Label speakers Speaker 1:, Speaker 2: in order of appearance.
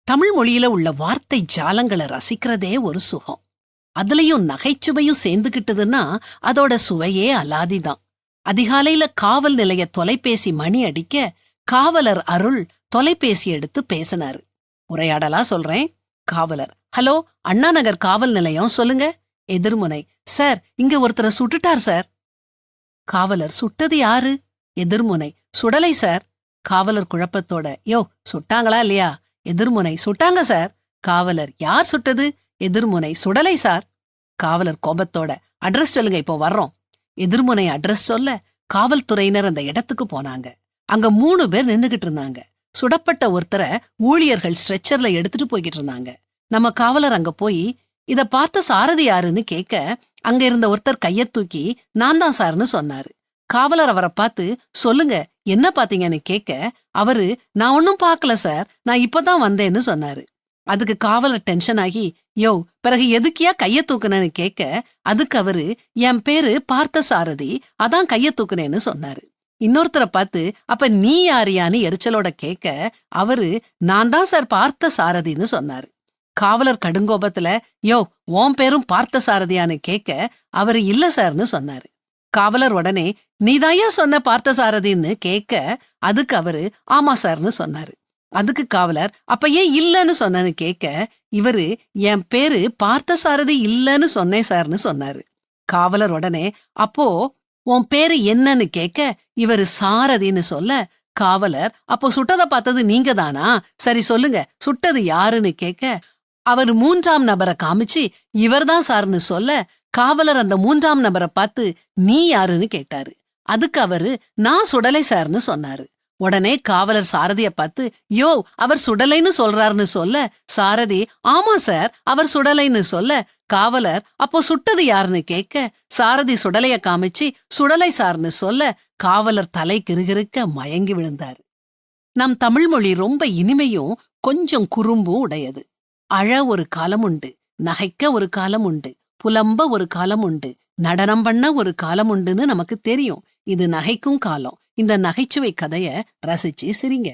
Speaker 1: தமிழ் மொழியில உள்ள வார்த்தை ஜாலங்களை ரசிக்கிறதே ஒரு சுகம். அதுலயும் நகைச்சுவையும் சேர்ந்துகிட்டதுன்னா அதோட சுவையே அலாதிதான். அதிகாலையில காவல் நிலைய தொலைபேசி மணி அடிக்க காவலர் அருள் தொலைபேசி எடுத்து பேசினாரு. உரையாடலா சொல்றேன். காவலர்: ஹலோ, அண்ணா நகர் காவல் நிலையம், சொல்லுங்க. எதிர்முனை: சார், இங்க ஒருத்தரை சுட்டுட்டார் சார். காவலர்: சுட்டது யாரு? எதிர்முனை: சுடலை சார். காவலர் குழப்பத்தோட: யோ, சுட்டாங்களா இல்லையா? எதிர்முனை: சுட்டாங்க சார். காவலர்: யார் சுட்டது? எதிர்முனை: சுடலை சார். காவலர் கோபத்தோட: அட்ரஸ் சொல்லுங்க, இப்போ வர்றோம். எதிர்முனை அட்ரஸ் சொல்ல காவல்துறையினர் அந்த இடத்துக்கு போனாங்க. அங்க 3 பேர் நின்னுகிட்டு இருந்தாங்க. சுடப்பட்ட ஒருத்தரை ஊழியர்கள் ஸ்ட்ரெச்சர்ல எடுத்துட்டு போய்கிட்டு இருந்தாங்க. நம்ம காவலர் அங்க போய் இத பார்த்த சாரதி யாருன்னு கேட்க, அங்க இருந்த ஒருத்தர் கைய தூக்கி நான் தான் சார்னு சொன்னாரு. காவலர் அவரை பார்த்து சொல்லுங்க, என்ன பாத்தீங்கன்னு கேட்க, அவரு நான் ஒன்னும் பாக்கல சார், நான் இப்பதான் வந்தேன்னு சொன்னாரு. அதுக்கு காவலர் டென்ஷன் ஆகி, யோ, பிறகு எதுக்கியா கைய தூக்குனேன்னு கேட்க, அதுக்கு அவரு என் பேரு பார்த்த சாரதி, அதான் கைய தூக்குனேன்னு சொன்னாரு. இன்னொருத்தரை பார்த்து அப்ப நீ யாரியான்னு எரிச்சலோட கேட்க, அவரு நான் தான் சார் பார்த்த சாரதின்னு சொன்னாரு. காவலர் கடுங்கோபத்துல, யோ, உன் பேரும் பார்த்த சாரதியான்னு கேட்க, அவரு இல்ல சார்னு சொன்னாரு. காவலர் உடனே நீதாயா சொன்ன பார்த்த சாரதின்னு கேட்க, அதுக்கு அவரு ஆமா சார்னு சொன்னாரு. அதுக்கு காவலர் அப்ப ஏன் இல்லன்னு சொன்னன்னு கேட்க, இவரு என் பேரு பார்த்த சாரதி இல்லன்னு சொன்னேன் சார்னு சொன்னாரு. காவலர் உடனே அப்போ உன் பேரு என்னன்னு கேட்க, இவரு சாரதின்னு சொல்ல, காவலர் அப்போ சுட்டதை பார்த்தது நீங்க தானா? சரி சொல்லுங்க, சுட்டது யாருன்னு கேட்க, அவர் 3ஆம் நபரை காமிச்சு இவர்தான் சார்னு சொல்ல, காவலர் அந்த 3ஆம் நபரை பார்த்து நீ யாருன்னு கேட்டாரு. அதுக்கு அவரு நான் சுடலை சார்னு சொன்னாரு. உடனே காவலர் சாரதிய பார்த்து, யோ, அவர் சுடலைன்னு சொல்றாருன்னு சொல்ல, சாரதி ஆமா சார், அவர் சுடலைன்னு சொல்ல, காவலர் அப்போ சுட்டது யாருன்னு கேட்க, சாரதி சுடலைய காமிச்சு சுடலை சார்னு சொல்ல, காவலர் தலை கிறுகிறுக்க மயங்கி விழுந்தாரு. நம் தமிழ் மொழி ரொம்ப இனிமையும் கொஞ்சம் குறும்பும் உடையது. அழ ஒரு காலம் உண்டு, நகைக்க ஒரு காலம் உண்டு, புலம்ப ஒரு காலம் உண்டு, நடனம் பண்ண ஒரு காலம் உண்டுன்னு நமக்கு தெரியும். இது நகைக்கும் காலம். இந்த நகைச்சுவை கதைய ரசிச்சு சிரிங்க.